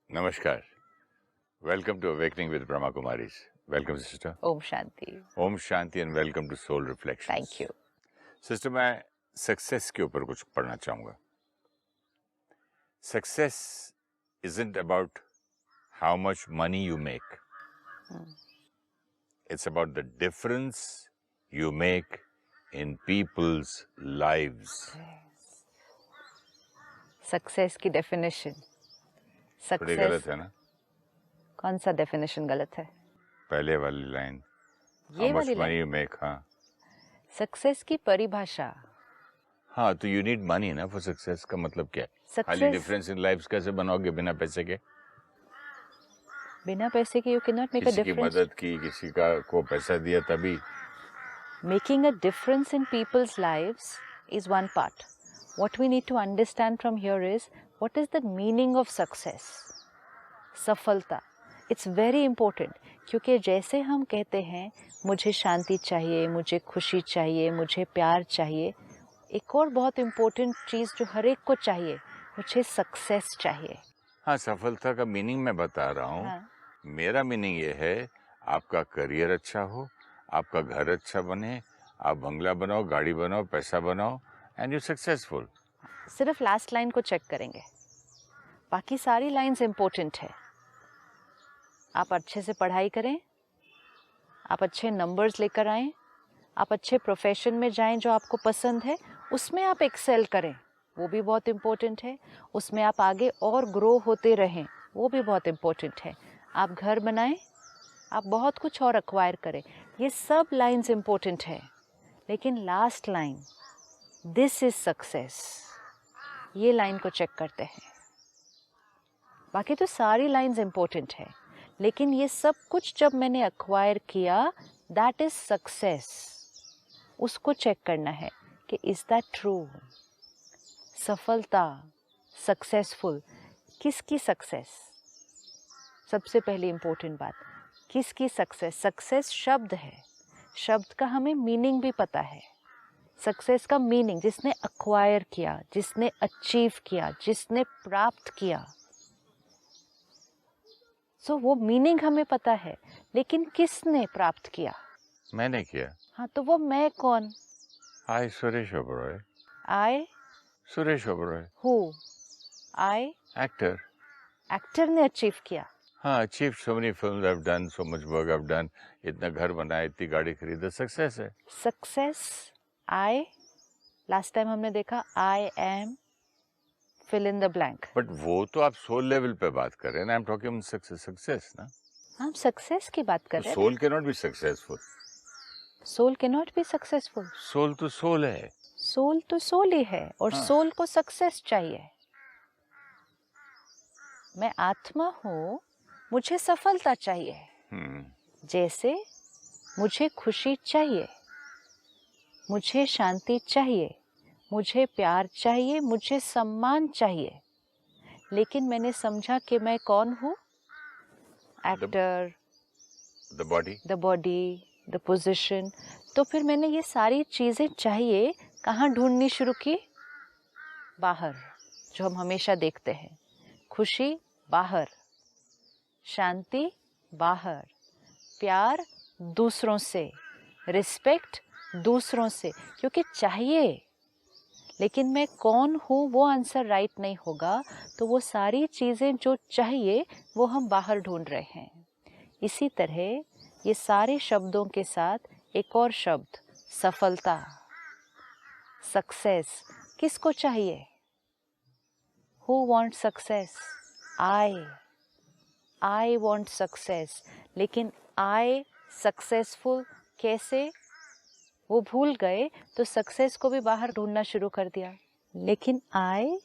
Namaskar. Welcome to Awakening with Brahma Kumaris. Welcome, sister. Om Shanti. Om Shanti and welcome to Soul Reflections. Thank you. Sister, मैं success के ऊपर कुछ पढ़ना चाहूँगा. Success isn't about how much money you make. It's about the difference you make in people's lives. Success की definition. थोड़ी गलत है ना? कौन सा डेफिनेशन गलत है? पहले वाली लाइन. ये How much वाली money you make, हाँ. सक्सेस की परिभाषा. हाँ, तो you need money ना for success का मतलब क्या है? खाली डिफरेंस इन लाइव्स कैसे बनाओगे बिना पैसे के? बिना पैसे के you cannot make a किसी की difference. मदद की, किसी का को पैसा दिया तभी. Making a difference in people's lives is one part. What we need to understand from here is what is the meaning of success? सफलता. It's very important क्योंकि जैसे हम कहते हैं मुझे शांति चाहिए, मुझे खुशी चाहिए, मुझे प्यार चाहिए, एक और बहुत इम्पोर्टेंट चीज़ जो हर एक को चाहिए, मुझे सक्सेस चाहिए. हाँ, सफलता का मीनिंग मैं बता रहा हूँ. हाँ. मेरा मीनिंग ये है आपका करियर अच्छा हो, आपका घर अच्छा बने, आप बंगला बनाओ, गाड़ी बनाओ, पैसा बनाओ एंड यू सक्सेसफुल. सिर्फ लास्ट लाइन को चेक करेंगे, बाकी सारी लाइंस इम्पोर्टेंट है. आप अच्छे से पढ़ाई करें, आप अच्छे नंबर्स लेकर आएं, आप अच्छे प्रोफेशन में जाएं जो आपको पसंद है, उसमें आप एक्सेल करें, वो भी बहुत इम्पोर्टेंट है. उसमें आप आगे और ग्रो होते रहें, वो भी बहुत इम्पोर्टेंट है. आप घर बनाएं, आप बहुत कुछ और एक्वायर करें, ये सब लाइंस इम्पोर्टेंट है. लेकिन last line, this is success, ये लाइन को चेक करते हैं. बाकी तो सारी लाइंस इम्पोर्टेंट है, लेकिन ये सब कुछ जब मैंने एक्वायर किया, दैट इज सक्सेस. उसको चेक करना है कि इज दैट ट्रू. सफलता, सक्सेसफुल, किसकी सक्सेस? सबसे पहली इम्पोर्टेंट बात, किसकी सक्सेस? सक्सेस शब्द है, शब्द का हमें मीनिंग भी पता है. सक्सेस का मीनिंग जिसने एक्वायर किया, जिसने अचीव किया, जिसने प्राप्त किया. सो वो मीनिंग हमें पता है, लेकिन किसने प्राप्त किया? मैंने किया. हाँ, तो वो मैं कौन? I Suresh Oberoi. I Suresh Oberoi. Who? I actor. Actor ने अचीव किया. हाँ, achieve so many films I have done, so much work I have done, इतना घर बनाया, इतनी गाड़ी खरीदा, सक्सेस है. सक्सेस. आई, लास्ट टाइम हमने देखा I am fill in the blank. But वो तो आप सोल लेवल पे बात कर रहे हैं ना. आई एम टॉकिंग सक्सेस ना. हम सक्सेस की बात कर रहे हैं. Soul can not be successful. Soul can not be successful. Soul तो सोल है. सोल तो सोल ही है, और हाँ. सोल को सक्सेस चाहिए. मैं आत्मा हूँ, मुझे सफलता चाहिए. जैसे मुझे खुशी चाहिए, मुझे शांति चाहिए, मुझे प्यार चाहिए, मुझे सम्मान चाहिए. लेकिन मैंने समझा कि मैं कौन हूँ? Actor, the body, the position. तो फिर मैंने ये सारी चीज़ें चाहिए कहाँ ढूंढनी शुरू की? बाहर, जो हम हमेशा देखते हैं. खुशी बाहर, शांति बाहर, प्यार दूसरों से, रिस्पेक्ट दूसरों से, क्योंकि चाहिए. लेकिन मैं कौन हूँ वो आंसर राइट नहीं होगा, तो वो सारी चीज़ें जो चाहिए वो हम बाहर ढूंढ रहे हैं. इसी तरह ये सारे शब्दों के साथ एक और शब्द, सफलता, सक्सेस, किसको चाहिए? Who want success? I want success. लेकिन आई सक्सेसफुल कैसे? वो भूल गए तो सक्सेस को भी बाहर ढूंढना शुरू कर दिया. लेकिन आई,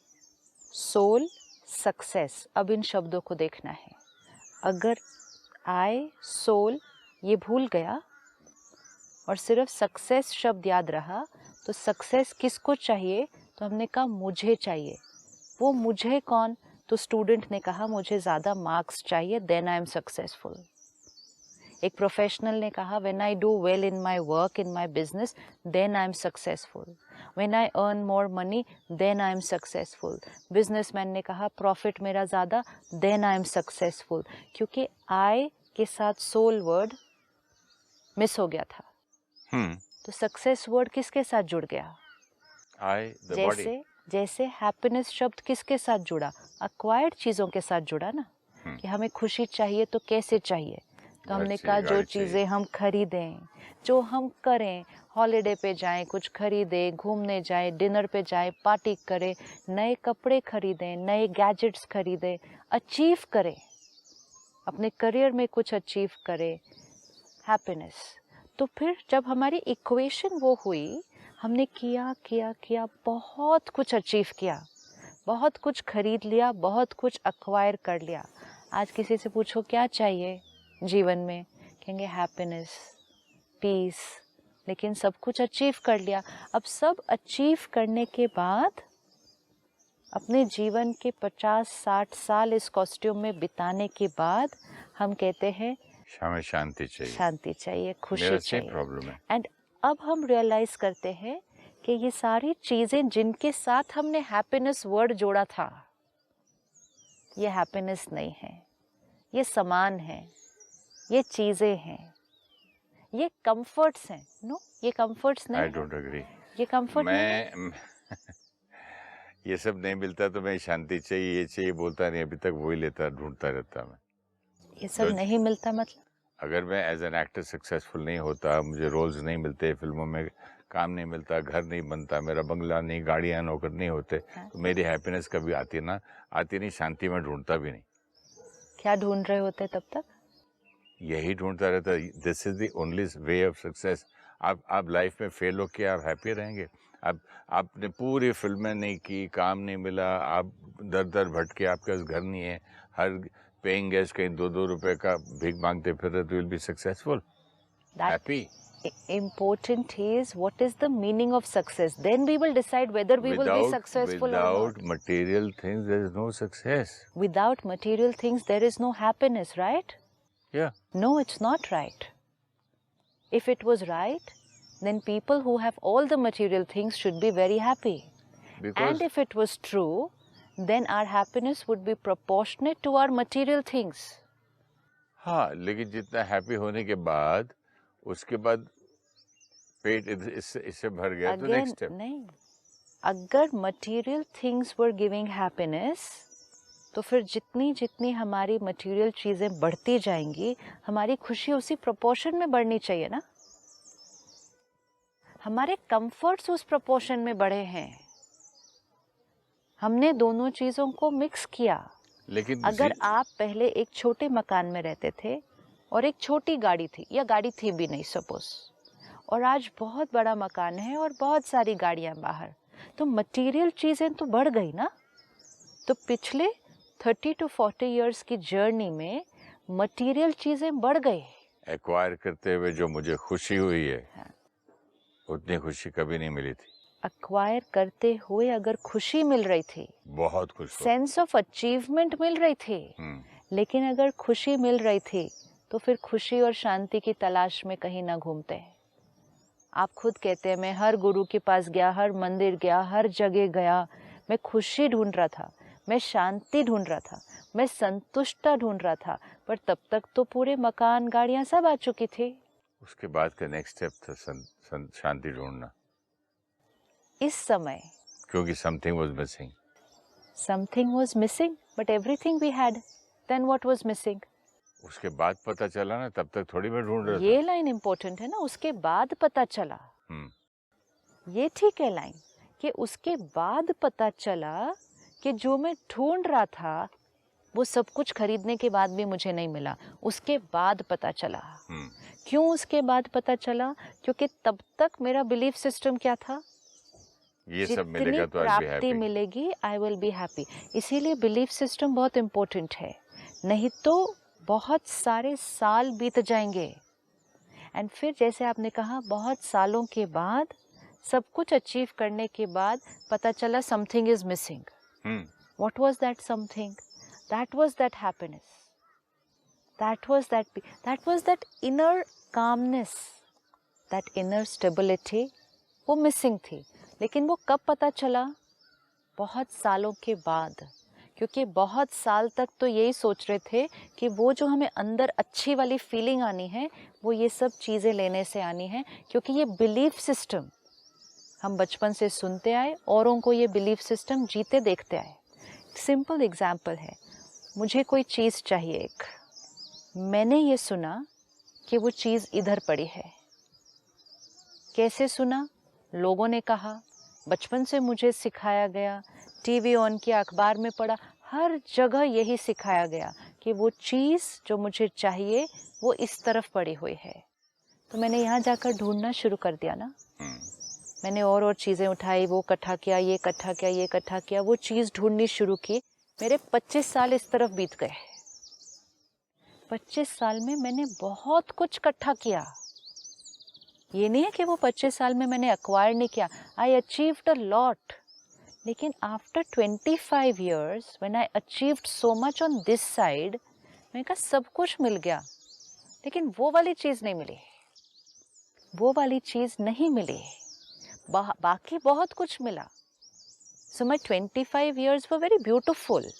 सोल, सक्सेस, अब इन शब्दों को देखना है. अगर आई, सोल ये भूल गया और सिर्फ सक्सेस शब्द याद रहा, तो सक्सेस किसको चाहिए? तो हमने कहा मुझे चाहिए. वो मुझे कौन? तो स्टूडेंट ने कहा मुझे ज़्यादा मार्क्स चाहिए, देन आई एम सक्सेसफुल. एक प्रोफेशनल ने कहा, when I do well in my work, in my business, then I am successful. When I earn more money, then I am successful. Businessman ने कहा, प्रॉफिट मेरा ज़्यादा, then I am successful. क्योंकि आई के साथ सोल वर्ड मिस हो गया था. तो सक्सेस वर्ड किसके साथ जुड़ गया? आई, द बॉडी. जैसे हैप्पीनेस शब्द किसके साथ जुड़ा? अक्वायर्ड चीज़ों के साथ जुड़ा ना. कि हमें खुशी चाहिए तो कैसे चाहिए? तो हमने कहा जो चीज़ें हम खरीदें, जो हम करें, हॉलिडे पे जाएं, कुछ खरीदें, घूमने जाएं, डिनर पे जाएं, पार्टी करें, नए कपड़े खरीदें, नए गैजेट्स खरीदें, अचीव करें, अपने करियर में कुछ अचीव करें, हैप्पीनेस. तो फिर जब हमारी इक्वेशन वो हुई, हमने किया किया किया, बहुत कुछ अचीव किया, बहुत कुछ खरीद लिया, बहुत कुछ अक्वायर कर लिया. आज किसी से पूछो क्या चाहिए जीवन में, कहेंगे हैप्पीनेस, पीस. लेकिन सब कुछ अचीव कर लिया. अब सब अचीव करने के बाद अपने जीवन के 50-60 साल इस कॉस्ट्यूम में बिताने के बाद हम कहते हैं हमें शांति चाहिए, शांति चाहिए, खुशी मेरा चाहिए. प्रॉब्लम है. एंड अब हम रियलाइज करते हैं कि ये सारी चीज़ें जिनके साथ हमने हैप्पीनेस वर्ड जोड़ा था, ये हैप्पीनेस नहीं है, ये सामान है, ये चीज़ें हैं, ये कंफर्ट्स हैं. नो, ये कंफर्ट्स नहीं. I don't agree. ये कंफर्ट नहीं है. मैं ये सब नहीं मिलता तो मैं शांति चाहिए, ये चाहिए बोलता नहीं. अभी तक वही लेता, ढूंढता रहता मैं. ये सब नहीं मिलता मतलब? अगर मैं एज एन एक्टर सक्सेसफुल नहीं होता, मुझे रोल्स नहीं मिलते, फिल्मों में काम नहीं मिलता, घर नहीं बनता, मेरा बंगला नहीं, गाड़ियाँ, नौकर नहीं होते, तो मेरी हैप्पीनेस कभी आती नहीं. शांति में ढूंढता भी नहीं. क्या ढूंढ रहे होते तब तक? यही ढूंढता रहता. This is the only way of success. आप लाइफ में फेल हो के आप हैप्पी रहेंगे? आपने पूरी फिल्में नहीं की, काम नहीं मिला, आप दर दर भटके, आपके पास घर नहीं है, हर पेइंग गेस्ट कहीं 2-2 रुपए का भीख मांगते फिर रहे, तो will be successful, happy. Important is what is the meaning of success. Then we will decide whether we will be successful or not. Without material things, there is no success. Without material things, there is no happiness, right? Yeah. No, it's not right. If it was right, then people who have all the material things should be very happy. And if it was true, then our happiness would be proportionate to our material things. हाँ, लेकिन जितना happy होने के बाद, उसके बाद पेट इससे भर गया तो नेक्स्ट स्टेप नहीं. अगर material things were giving happiness, तो फिर जितनी जितनी हमारी मटेरियल चीज़ें बढ़ती जाएंगी, हमारी खुशी उसी प्रोपोर्शन में बढ़नी चाहिए ना. हमारे कंफर्ट्स उस प्रोपोर्शन में बढ़े हैं. हमने दोनों चीज़ों को मिक्स किया. लेकिन अगर आप पहले एक छोटे मकान में रहते थे और एक छोटी गाड़ी थी, या गाड़ी थी भी नहीं सपोज, और आज बहुत बड़ा मकान है और बहुत सारी गाड़ियां बाहर, तो मटेरियल चीज़ें तो बढ़ गई ना. तो पिछले 30 to 40 इयर्स की जर्नी में मटेरियल चीज़ें बढ़ गई. एक्वायर करते हुए जो मुझे खुशी हुई है, हाँ, उतनी खुशी कभी नहीं मिली थी. एक्वायर करते हुए अगर खुशी मिल रही थी, बहुत खुश, सेंस ऑफ अचीवमेंट मिल रही थी, लेकिन अगर खुशी मिल रही थी तो फिर खुशी और शांति की तलाश में कहीं ना घूमते हैं. आप खुद कहते हैं मैं हर गुरु के पास गया, हर मंदिर गया, हर जगह गया, मैं खुशी ढूंढ रहा था, मैं शांति ढूंढ रहा था, मैं संतुष्टता ढूंढ रहा था, पर तब तक तो पूरे मकान, गाड़ियां सब आ चुकी थी. उसके बाद का नेक्स्ट स्टेप था शांति ढूंढना. इस समय क्योंकि something was missing, but everything we had. Then what was missing? उसके बाद पता चला ना, तब तक थोड़ी मैं ढूंढ रहा था. ये लाइन इंपॉर्टेंट है ना, उसके बाद पता चला. ये ठीक है लाइन, कि उसके बाद पता चला कि जो मैं ढूंढ रहा था वो सब कुछ खरीदने के बाद भी मुझे नहीं मिला. उसके बाद पता चला. क्यों उसके बाद पता चला? क्योंकि तब तक मेरा बिलीफ सिस्टम क्या था? ये सब मिलेगा तो आज भी हैप्पी मिलेगी, आई विल बी हैप्पी. इसीलिए बिलीफ सिस्टम बहुत इम्पोर्टेंट है, नहीं तो बहुत सारे साल बीत जाएंगे. एंड फिर जैसे आपने कहा, बहुत सालों के बाद, सब कुछ अचीव करने के बाद पता चला something is missing. What was that something? That was that happiness. that was that inner calmness, that inner stability, वो मिसिंग थी. लेकिन वो कब पता चला? बहुत सालों के बाद. क्योंकि बहुत साल तक तो यही सोच रहे थे कि वो जो हमें अंदर अच्छी वाली फीलिंग आनी है वो ये सब चीज़ें लेने से आनी है. क्योंकि ये बिलीफ सिस्टम हम बचपन से सुनते आए, औरों को ये बिलीफ सिस्टम जीते देखते आए. सिंपल एग्जाम्पल है, मुझे कोई चीज़ चाहिए एक, मैंने ये सुना कि वो चीज़ इधर पड़ी है. कैसे सुना? लोगों ने कहा, बचपन से मुझे सिखाया गया, टीवी ऑन किया, अखबार में पढ़ा, हर जगह यही सिखाया गया कि वो चीज़ जो मुझे चाहिए वो इस तरफ पड़ी हुई है. तो मैंने यहाँ जाकर ढूंढना शुरू कर दिया ना. मैंने और चीज़ें उठाई, वो इकट्ठा किया, ये इकट्ठा किया, ये इकट्ठा किया, वो चीज़ ढूंढनी शुरू की. मेरे 25 साल इस तरफ बीत गए. 25 साल में मैंने बहुत कुछ इकट्ठा किया. ये नहीं है कि वो 25 साल में मैंने एक्वायर नहीं किया. आई अचीव्ड अ लॉट. लेकिन after 25 years when I achieved so much on this side, मैंने कहा सब कुछ मिल गया, लेकिन वो वाली चीज़ नहीं मिली. वो वाली चीज़ नहीं मिली. बाकी बहुत कुछ मिला. सो माई 25 years वर वेरी ब्यूटिफुल.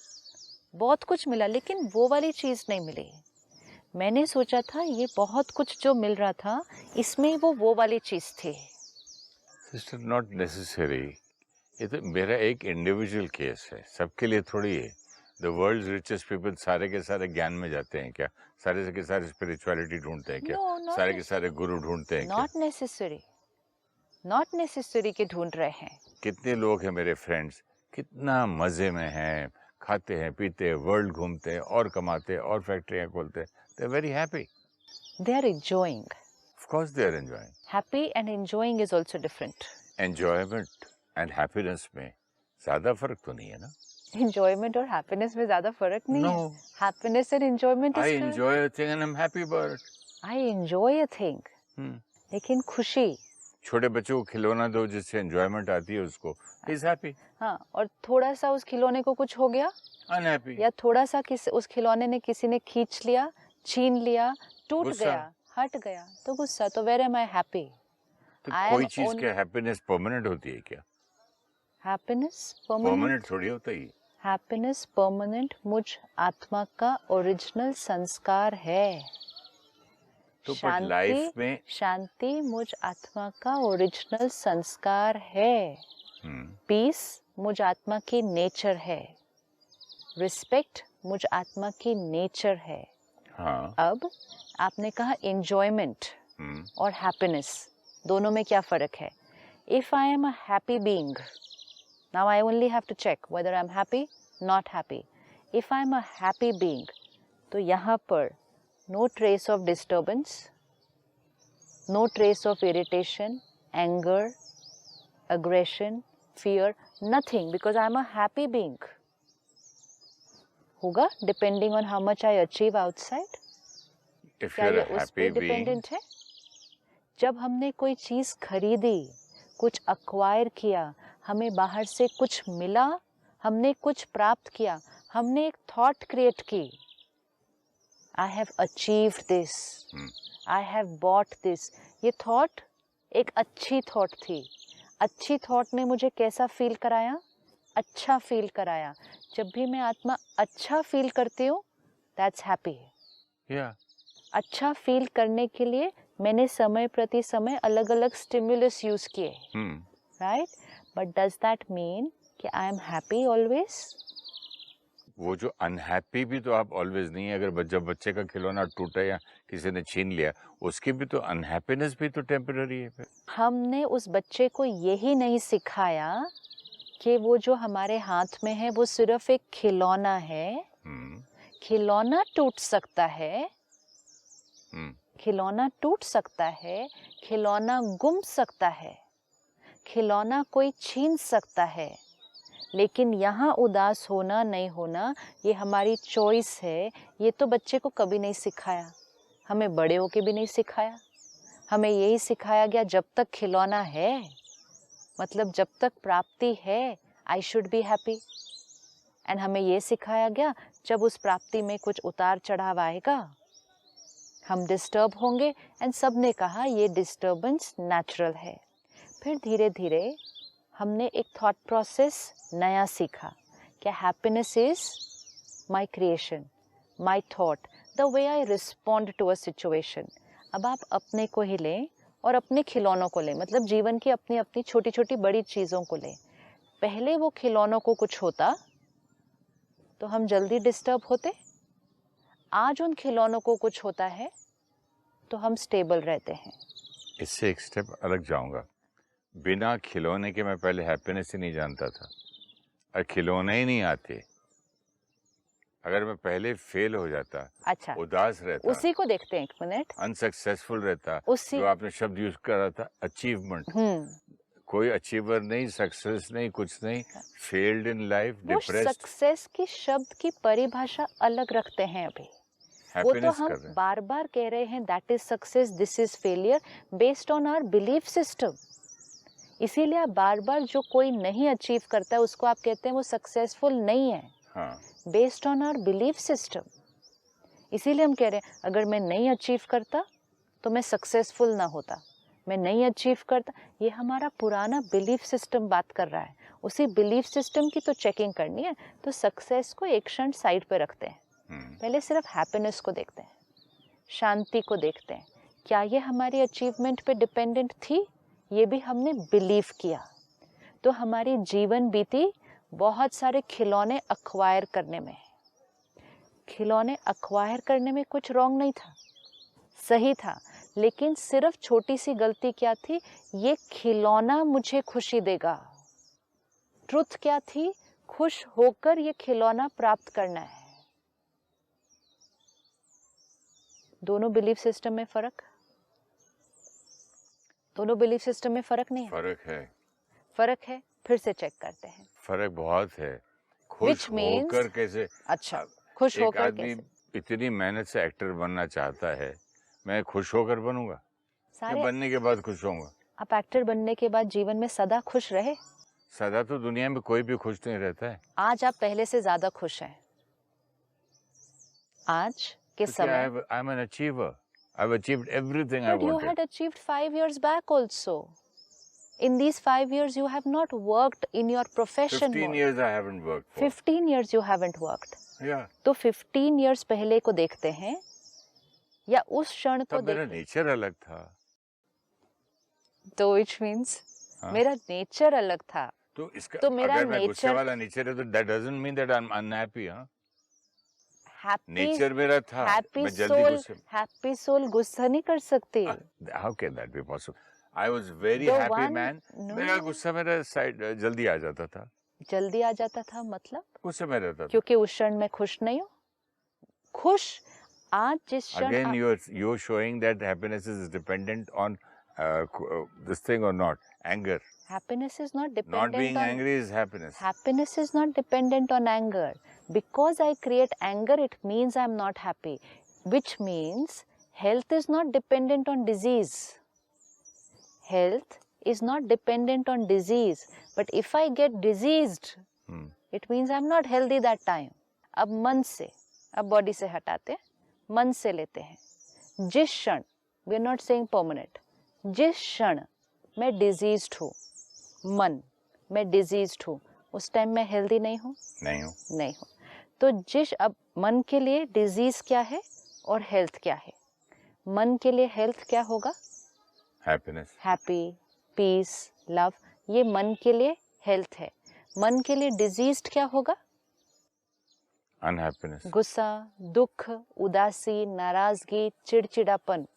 बहुत कुछ मिला, लेकिन वो वाली चीज़ नहीं मिली. मैंने सोचा था ये बहुत कुछ जो मिल रहा था इसमें वो वाली चीज़ थी. Sister, not necessary. ये तो मेरा एक इंडिविजुअल केस है, सबके लिए थोड़ी है. द वर्ल्ड्स रिचेस्ट पीपल सारे के सारे ज्ञान में जाते हैं क्या? सारे के सारे स्पिरिचुअलिटी ढूंढते हैं क्या? No, सारे के सारे गुरु ढूंढते हैं क्या? नॉट नेसेसरी के ढूंढ रहे हैं. कितने लोग हैं मेरे फ्रेंड्स, कितना मजे में हैं, खाते हैं, पीते हैं, वर्ल्ड घूमते हैं और कमाते हैं और फैक्ट्रियां खोलते हैं. They are very happy. They are enjoying. Of course they are enjoying. Happy and enjoying is also different. Enjoyment and happiness में ज्यादा फर्क तो नहीं है ना? Enjoyment और happiness में ज़्यादा फर्क नहीं है. No. Happiness and enjoyment I is good. enjoy a thing and I'm happy about it. I enjoy a thing. लेकिन खुशी. छोटे बच्चों को खिलौना दो जिससे एंजॉयमेंट आती है उसको, इज हैप्पी. हाँ, और थोड़ा सा उस खिलौने को कुछ हो गया, अनहैप्पी. या थोड़ा सा उस खिलौने ने किसी ने खींच लिया, छीन लिया, टूट गुस्सा. गया, हट गया, तो गुस्सा. तो वेयर एम आई हैप्पी? तो I कोई am चीज only- क्या हैप्पीनेस परमानेंट होती है क्या? Happiness permanent. परमानेंट थोड़ी होता ही. हैप्पीनेस परमानेंट मुझ आत्मा का ओरिजिनल संस्कार है. तो पर लाइफ में शांति मुझ आत्मा का ओरिजिनल संस्कार है. पीस मुझ आत्मा की नेचर है. रिस्पेक्ट मुझ आत्मा की नेचर है. हाँ. अब आपने कहा एंजॉयमेंट और हैप्पीनेस, दोनों में क्या फर्क है? If I am a happy being, now I only have to check whether I am happy, not happy. If I am a happy being, तो यहाँ पर no trace of disturbance, no trace of irritation, anger, aggression, fear, nothing, because I am a happy being. होगा depending on how much I achieve outside. if क्या you're ये a उस happy पे being, dependent है? जब हमने कोई चीज़ खरीदी, कुछ अक्वायर किया, हमें बाहर से कुछ मिला, हमने कुछ प्राप्त किया, हमने एक थॉट क्रिएट की, I have achieved this, I have bought this. ये थॉट एक अच्छी थॉट थी. अच्छी थॉट ने मुझे कैसा फील कराया? अच्छा फील कराया. जब भी मैं आत्मा अच्छा फील करती हूँ, that's happy. yeah. अच्छा फील करने के लिए मैंने समय प्रति समय अलग अलग स्टिमुलस यूज किए, right? But does that mean कि आई एम हैप्पी ऑलवेज? वो जो अनहैप्पी भी तो आप ऑलवेज नहीं है. अगर जब बच्चे का खिलौना टूटा या किसी ने छीन लिया, उसकी भी तो अनहैप्पीनेस भी तो टेम्पररी है फिर. हमने उस बच्चे को यही नहीं सिखाया कि वो जो हमारे हाथ में है वो सिर्फ एक खिलौना है. खिलौना टूट सकता है, खिलौना टूट सकता है, खिलौना गुम सकता है, खिलौना कोई छीन सकता है, लेकिन यहाँ उदास होना नहीं होना ये हमारी चॉइस है. ये तो बच्चे को कभी नहीं सिखाया, हमें बड़े होके भी नहीं सिखाया. हमें यही सिखाया गया जब तक खिलौना है, मतलब जब तक प्राप्ति है, I should be happy. And हमें ये सिखाया गया जब उस प्राप्ति में कुछ उतार चढ़ाव आएगा हम डिस्टर्ब होंगे एंड सब ने कहा ये डिस्टर्बेंस नेचुरल है। फिर धीरे धीरे हमने एक थॉट प्रोसेस नया सीखा, क्या happiness is my creation, my thought, the way I respond to a situation. अब आप अपने को ही लें और अपने खिलौनों को लें, मतलब जीवन की अपनी अपनी छोटी छोटी बड़ी चीज़ों को लें। पहले वो खिलौनों को कुछ होता तो हम जल्दी डिस्टर्ब होते, आज उन खिलौनों को कुछ होता है तो हम स्टेबल रहते हैं। इससे एक स्टेप अलग जाऊंगा। बिना खिलौने के मैं पहले हैप्पीनेस ही नहीं जानता था, और खिलौने ही नहीं आते। अगर मैं पहले फेल हो जाता, अच्छा, उदास रहता, उसी को देखते हैं एक मिनट। अनसक्सेसफुल रहता, उसी जो आपने शब्द यूज करा था अचीवमेंट, कोई अचीवर नहीं, सक्सेस नहीं, कुछ नहीं, फेल्ड इन लाइफ, वो डिप्रेस्ड। सक्सेस की शब्द की परिभाषा अलग रखते हैं अभी। वो तो हम बार बार कह रहे हैं that is success, this is failure, based on our belief system. इसीलिए आप बार बार जो कोई नहीं अचीव करता है उसको आप कहते हैं वो सक्सेसफुल नहीं है, based on our belief system. इसीलिए हम कह रहे हैं अगर मैं नहीं अचीव करता तो मैं सक्सेसफुल ना होता, मैं नहीं अचीव करता। ये हमारा पुराना बिलीफ सिस्टम बात कर रहा है। उसी बिलीफ सिस्टम की तो चेकिंग करनी है। तो सक्सेस को एक क्षण साइड पे रखते हैं, पहले सिर्फ हैप्पीनेस को देखते हैं, शांति को देखते हैं। क्या ये हमारी अचीवमेंट पे डिपेंडेंट थी? ये भी हमने बिलीव किया तो हमारी जीवन बीती बहुत सारे खिलौने अक्वायर करने में। खिलौने अक्वायर करने में कुछ रॉन्ग नहीं था, सही था, लेकिन सिर्फ छोटी सी गलती क्या थी, ये खिलौना मुझे खुशी देगा। ट्रुथ क्या थी? खुश होकर ये खिलौना प्राप्त करना है। दोनों बिलीफ सिस्टम में फर्क, दोनों बिलीफ सिस्टम में फर्क नहीं है? फर्क है, फर्क है। फिर से चेक करते हैं। फर्क बहुत है। खुश होकर कैसे? अच्छा, खुश होकर आदमी इतनी मेहनत से एक्टर बनना चाहता है, मैं खुश होकर बनूंगा? सारे बनने के बाद खुश होऊंगा। आप एक्टर बनने के बाद जीवन में सदा खुश रहे? सदा तो दुनिया में कोई भी खुश नहीं रहता है। आज आप पहले से ज्यादा खुश हैं। आज के समय I am an achiever. I've achieved everything I wanted. But you had achieved 5 years back also. In these 5 years you have not worked in your profession. 15 years I haven't worked for. 15 years you haven't worked. Yeah. तो 15 years पहले को देखते हैं या उस क्षण को देखते हैं? मेरा नेचर अलग था। तो which means मेरा नेचर अलग था। तो इसका तो मेरा अगर मैं गुस्से वाला नेचर है तो that doesn't mean that I'm unhappy, हाँ? नेचर मेरा था, मैं जल्दी गुस्से। हैप्पी सोल गुस्सा नहीं कर सकती। How can that be possible? I was very happy man. मेरा गुस्सा मेरा साइड जल्दी आ जाता था। जल्दी आ जाता था मतलब? गुस्से में रहता था। क्योंकि उस क्षण में खुश नहीं हूँ। खुश आज जिस क्षण। Again you're showing that happiness is dependent on this thing or not. Anger. Happiness is not dependent on. Not being angry is happiness. Happiness is not dependent on anger. Because I create anger, it means I'm not happy. Which means health is not dependent on disease. Health is not dependent on disease. But if I get diseased, it means I'm not healthy that time. अब मन से, अब body से हटाते हैं, मन से लेते हैं। जिस क्षण, we are not saying permanent, जिस क्षण मैं डिजीज्ड हूँ, मन मैं डिजीज्ड हूँ, उस टाइम मैं हेल्दी नहीं हूँ? नहीं हूँ। नहीं हूँ। तो अब मन के लिए डिजीज क्या है और हेल्थ क्या है? मन के लिए हेल्थ क्या होगा? हैप्पीनेस, हैप्पी, पीस, लव, ये मन के लिए हेल्थ है। मन के लिए डिजीज्ड क्या होगा? अनहैप्पीनेस, गुस्सा, दुख, उदासी, नाराजगी, चिड़चिड़ापन,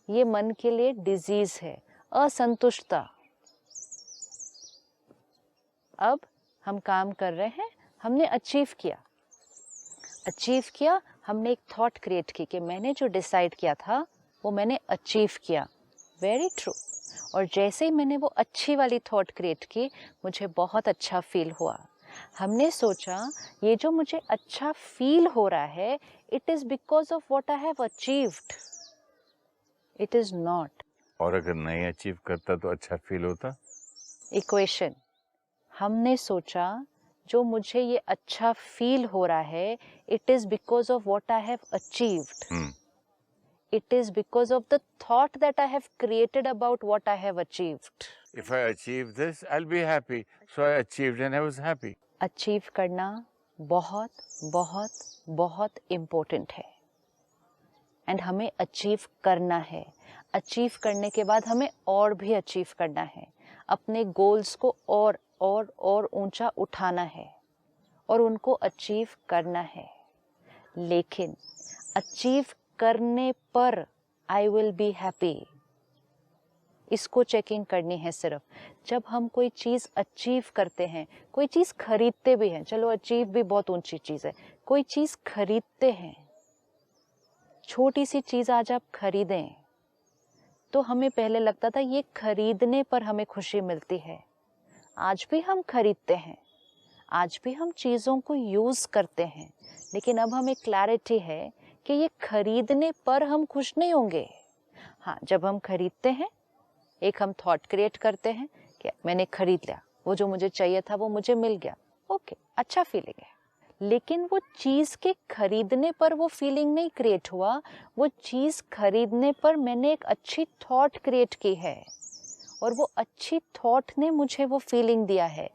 ये मन के लिए डिजीज है। असंतुष्टता। अब हम काम कर रहे हैं, हमने अचीव किया, हमने एक थॉट क्रिएट की कि मैंने जो डिसाइड किया था वो मैंने अचीव किया। Very true. और जैसे ही मैंने वो अच्छी वाली थॉट क्रिएट की, मुझे बहुत अच्छा फील हुआ। हमने सोचा ये जो मुझे अच्छा फील हो रहा है, it is because of what I have achieved, it is not. और अगर नहीं अचीव करता तो अच्छा फील होता? इक्वेशन। हमने सोचा जो मुझे ये अच्छा फील हो रहा है, it is because of what I have achieved. It is because of the thought that I have created about what I have achieved. If I achieve this, I'll be happy. So I achieved and I was happy. Achieve करना बहुत बहुत बहुत important है. And हमें achieve करना है. Achieve करने के बाद हमें और भी achieve करना है. अपने goals को और ऊंचा उठाना है. और उनको achieve करना है. लेकिन achieve करने पर I will be happy. इसको चेकिंग करनी है सिर्फ. जब हम कोई चीज़ अचीव करते हैं, कोई चीज़ खरीदते भी हैं, चलो अचीव भी बहुत ऊंची चीज़ है, कोई चीज़ खरीदते हैं, छोटी सी चीज़ आज आप खरीदें तो हमें पहले लगता था ये खरीदने पर हमें खुशी मिलती है. आज भी हम खरीदते हैं, आज भी हम चीज़ों को यूज़ करते हैं, लेकिन अब हमें क्लैरिटी है कि ये खरीदने पर हम खुश नहीं होंगे. हाँ, जब हम खरीदते हैं एक हम थॉट क्रिएट करते हैं कि मैंने खरीद लिया, वो जो मुझे चाहिए था वो मुझे मिल गया, ओके, अच्छा फीलिंग है. लेकिन वो चीज़ के खरीदने पर वो फीलिंग नहीं क्रिएट हुआ. वो चीज़ खरीदने पर मैंने एक अच्छी थॉट क्रिएट की है और वो अच्छी थॉट ने मुझे वो फीलिंग दिया है.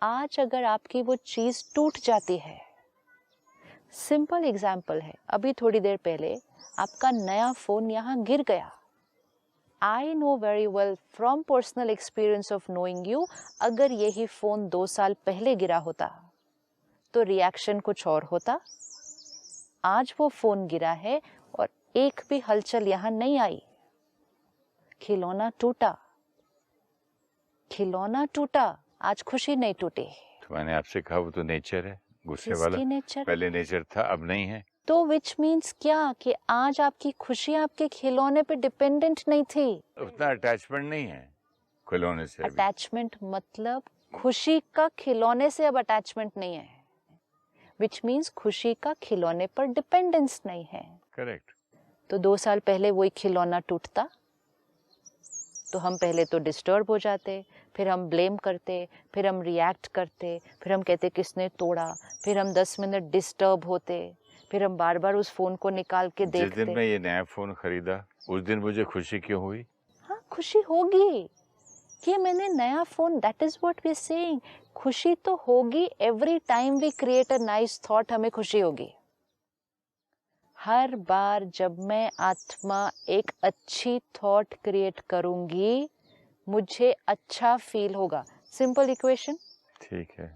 आज अगर आपकी वो चीज़ टूट जाती है, सिंपल एग्जाम्पल है, अभी थोड़ी देर पहले आपका नया फ़ोन यहाँ गिर गया. I know very well from personal experience of knowing you, अगर यही फ़ोन 2 साल पहले गिरा होता तो रिएक्शन कुछ और होता. आज वो फ़ोन गिरा है और एक भी हलचल यहाँ नहीं आई. खिलौना टूटा, खिलौना टूटा, आज खुशी नहीं टूटी. तो मैंने आपसे कहा वो तो नेचर है, गुस्से वाला. नेचर पहले नेचर था, अब नहीं है. तो विच मीन्स क्या कि आज आपकी खुशी आपके खिलौने पे डिपेंडेंट नहीं थी. उतना अटैचमेंट नहीं है खिलौने से. अटैचमेंट मतलब खुशी का खिलौने से अब अटैचमेंट नहीं है. विच मीन्स खुशी का खिलौने पर डिपेंडेंस नहीं है. करेक्ट. तो 2 साल पहले वही खिलौना टूटता तो हम पहले तो डिस्टर्ब हो जाते, फिर हम ब्लेम करते, फिर हम रिएक्ट करते, फिर हम कहते किसने तोड़ा, फिर हम 10 मिनट डिस्टर्ब होते, फिर हम बार बार उस फोन को निकाल के देखते. जिस दिन मैं ये नया फोन खरीदा उस दिन मुझे खुशी क्यों हुई? हाँ, खुशी होगी कि मैंने नया phone. That is what we are saying. खुशी तो होगी. Every time we create a nice thought हमें खुशी होगी. हर बार जब मैं आत्मा एक अच्छी थॉट क्रिएट करूंगी मुझे अच्छा फील होगा. Simple equation. ठीक है.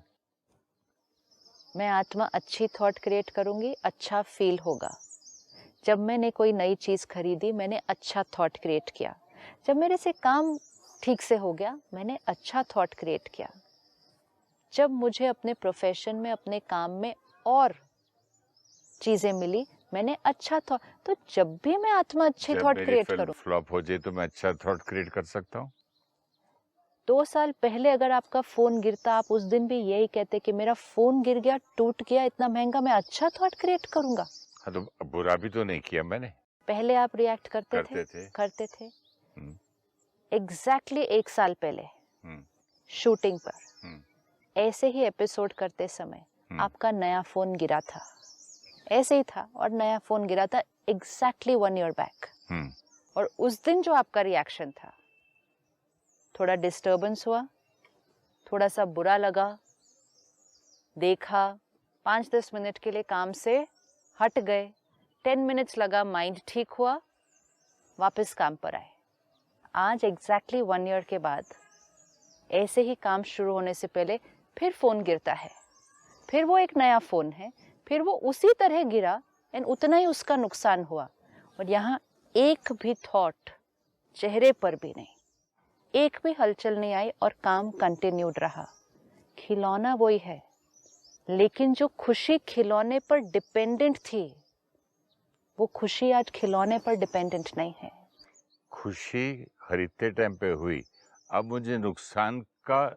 मैं आत्मा अच्छी थॉट क्रिएट करूंगी, अच्छा फील होगा. जब मैंने कोई नई चीज़ खरीदी मैंने अच्छा थॉट क्रिएट किया. जब मेरे से काम ठीक से हो गया मैंने अच्छा थॉट क्रिएट किया. जब मुझे अपने प्रोफेशन में अपने काम में और चीज़ें मिली मैंने अच्छा थॉट. तो जब भी मैं आत्मा अच्छी थॉट क्रिएट करूं, फ्लॉप हो जाए तो मैं अच्छा थॉट क्रिएट कर सकता हूँ. 2 साल पहले अगर आपका फोन गिरता आप उस दिन भी यही कहते कि मेरा फोन गिर गया, टूट गया, इतना महंगा, मैं अच्छा थॉट क्रिएट करूंगा. हाँ, तो बुरा भी तो नहीं किया मैंने. पहले आप रिएक्ट करते थे. एग्जैक्टली 1 साल पहले शूटिंग पर ऐसे ही एपिसोड करते समय आपका नया फोन गिरा था. ऐसे ही था और नया फोन गिरा था एग्जैक्टली 1 ईयर बैक. और उस दिन जो आपका रिएक्शन था, थोड़ा डिस्टर्बेंस हुआ, थोड़ा सा बुरा लगा, देखा, 5-10 मिनट के लिए काम से हट गए, 10 मिनट्स लगा, माइंड ठीक हुआ, वापस काम पर आए. आज एग्जैक्टली 1 ईयर के बाद ऐसे ही काम शुरू होने से पहले फिर फ़ोन गिरता है. फिर वो एक नया फ़ोन है, फिर वो उसी तरह गिरा एंड उतना ही उसका नुकसान हुआ. और यहाँ एक भी थॉट चेहरे पर भी नहीं, एक भी हलचल नहीं आई और काम कंटिन्यूड रहा. खिलौना वही है, लेकिन जो खुशी खिलौने पर डिपेंडेंट थी वो खुशी आज खिलौने पर डिपेंडेंट नहीं है. खुशी खरीदते टाइम पे हुई, अब मुझे नुकसान का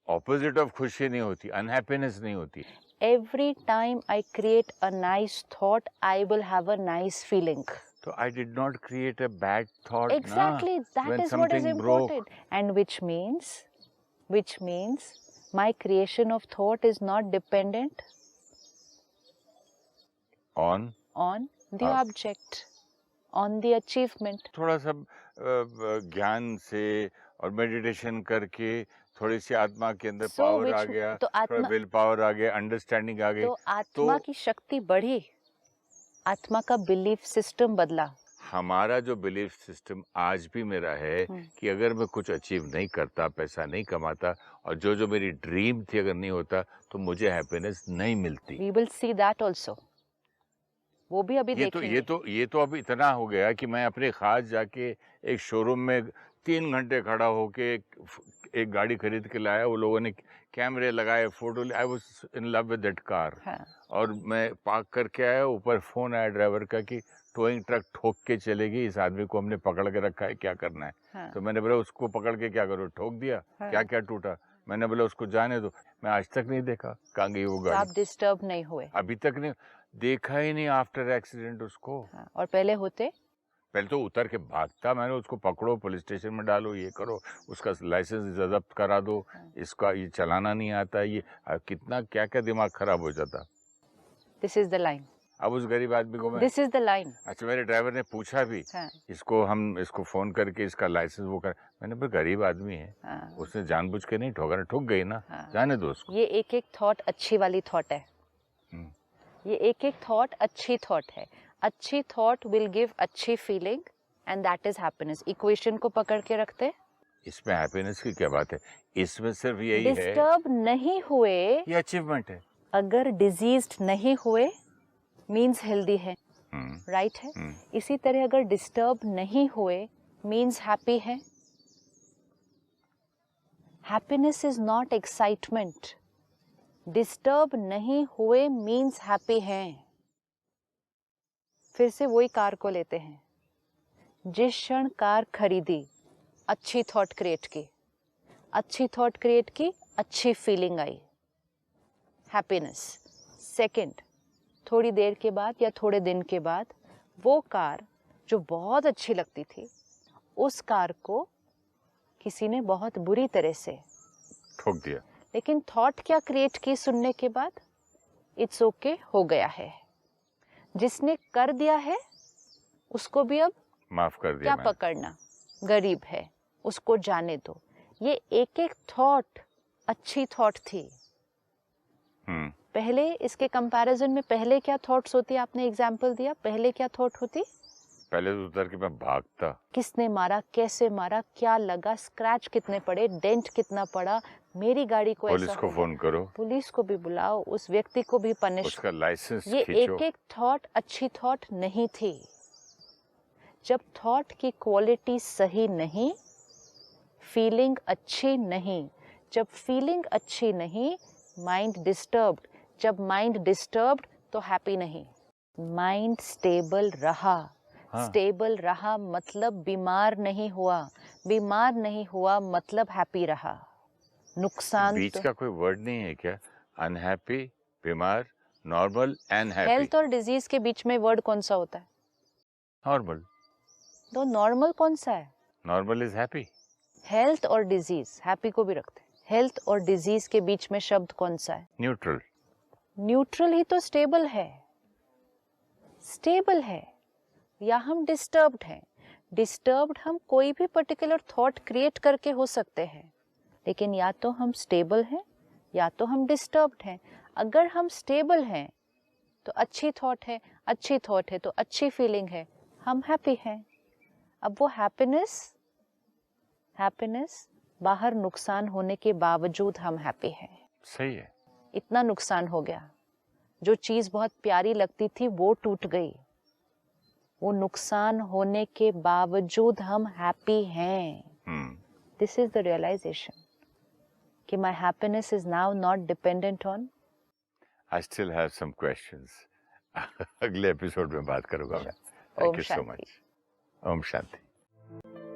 ऑपोजिट ऑफ खुशी नहीं होती, अनहैप्पीनेस नहीं होती. Every time I create a nice thought, I will have a nice feeling. So I did not create a bad thought. Exactly, that is what is important. And which means my creation of thought is not dependent on the object. on the achievement. थोड़ा सा ज्ञान से और meditation करके थोड़ी सी आत्मा के अंदर पावर आ गया, तो थोड़ा विल पावर आ गया, अंडरस्टैंडिंग आ गई, तो आत्मा की शक्ति बढ़ी, आत्मा का बिलीफ सिस्टम बदला। हमारा जो बिलीफ सिस्टम आज भी मेरा है कि अगर मैं कुछ अचीव नहीं करता, पैसा नहीं कमाता और जो जो मेरी ड्रीम थी अगर नहीं होता तो मुझे हैप्पीनेस नहीं मिलती। We will see that also. वो भी अभी देखेंगे। ये तो अब इतना हो गया कि मैं अपने खास जाके एक शोरूम में 3 घंटे खड़ा होके एक गाड़ी खरीद के लाया, वो लोगों ने कैमरे लगाए, फोटो लिए, I was in love with that car. और मैं पार्क करके आया, ऊपर फोन आया ड्राइवर का कि टोइंग ट्रक ठोक के चलेगी, इस आदमी को हमने पकड़ के रखा है, क्या करना है? तो मैंने बोला उसको पकड़ के क्या करो, ठोक दिया, क्या क्या टूटा? मैंने बोला उसको जाने दो। मैं आज तक नहीं देखा कहाँ गई वो गाड़ी। आप डिस्टर्ब नहीं हुए? अभी तक नहीं देखा ही नहीं आफ्टर एक्सीडेंट उसको। और पहले होते? पहले तो उतर के भागता, मैंने उसको पकड़ो, पुलिस स्टेशन में डालो, ये करो, उसका लाइसेंस जब्त करा दो, इसका ये चलाना नहीं आता, ये कितना क्या क्या दिमाग खराब हो जाता। This is the line. अब उस गरीब आदमी को मैं, दिस इज द लाइन। अच्छा मेरे ड्राइवर ने पूछा भी, इसको फोन करके इसका लाइसेंस वो कर, मैंने बोला गरीब आदमी है, उसने जानबूझ के नहीं ठोका, ठुक गई ना, जाने दो उसको। ये एक एक थॉट अच्छी वाली थॉट है, ये एक एक थॉट अच्छी थॉट है। अच्छी थॉट विल गिव अच्छी feeling and that is happiness. Equation को पकड़ के रखते। इसमें हैप्पीनेस की क्या बात है? इसमें सिर्फ यही है, डिस्टर्ब नहीं हुए, ये अचीवमेंट है। अगर डिजीज्ड नहीं हुए मीन्स हेल्दी है, राइट है। इसी तरह अगर डिस्टर्ब नहीं हुए मीन्स हैप्पी है। Happiness is not excitement. Disturb नहीं हुए मीन्स हैप्पी हैं। फिर से वही कार को लेते हैं। जिस क्षण कार खरीदी, अच्छी थॉट क्रिएट की, अच्छी थॉट क्रिएट की, अच्छी फीलिंग आई, हैप्पीनेस। सेकंड, थोड़ी देर के बाद या थोड़े दिन के बाद वो कार जो बहुत अच्छी लगती थी, उस कार को किसी ने बहुत बुरी तरह से ठोक दिया। लेकिन थॉट क्या क्रिएट की सुनने के बाद? इट्स ओके, हो गया है। जिसने कर दिया है उसको भी अब माफ कर दिया, क्या पकड़ना, गरीब है, उसको जाने दो। ये एक एक थॉट अच्छी थॉट थी। पहले इसके कंपैरिजन में पहले क्या थॉट्स होती, आपने एग्जाम्पल दिया, पहले क्या थॉट होती? पहले तो उतर के मैं भागता, किसने मारा, कैसे मारा, क्या लगा, स्क्रैच कितने पड़े, डेंट कितना पड़ा, मेरी गाड़ी को पुलिस ऐसा को फोन करो, पुलिस को भी बुलाओ, उस व्यक्ति को भी पनिश, उसका लाइसेंस ये खींचो। एक एक थॉट अच्छी थॉट नहीं थी। जब थॉट की क्वालिटी सही नहीं, फीलिंग अच्छी नहीं, जब फीलिंग अच्छी नहीं, माइंड डिस्टर्ब्ड, जब माइंड डिस्टर्ब्ड तो हैप्पी नहीं। माइंड स्टेबल रहा, स्टेबल रहा मतलब बीमार नहीं हुआ, बीमार नहीं हुआ मतलब हैप्पी रहा। नुकसान बीच का कोई वर्ड नहीं है क्या? अनहैप्पी, बीमार, नॉर्मल एंड हैप्पी। हेल्थ और डिजीज के बीच में वर्ड कौन सा होता है? नॉर्मल। तो नॉर्मल कौन सा है? Normal is happy. हेल्थ और डिजीज, हैप्पी को भी रखते हैं। हेल्थ और डिजीज के बीच में शब्द कौन सा है? न्यूट्रल। न्यूट्रल ही तो स्टेबल है, स्टेबल है। या हम डिस्टर्ब्ड हैं। डिस्टर्ब्ड हम कोई भी पर्टिकुलर थॉट क्रिएट करके हो सकते हैं, लेकिन या तो हम स्टेबल हैं या तो हम डिस्टर्ब्ड हैं। अगर हम स्टेबल हैं तो अच्छी थॉट है, अच्छी थॉट है तो अच्छी फीलिंग है, हम हैप्पी हैं। अब वो हैप्पीनेस, हैप्पीनेस बाहर नुकसान होने के बावजूद हम हैप्पी हैं। सही है। इतना नुकसान हो गया, जो चीज बहुत प्यारी लगती थी वो टूट गई, वो नुकसान होने के बावजूद हम हैप्पी हैं। दिस इज द रियलाइजेशन कि my happiness is now not dependent on. I still have some questions. अगले एपिसोड में बात करूंगा मैं। Thank you so much. ओम शांति।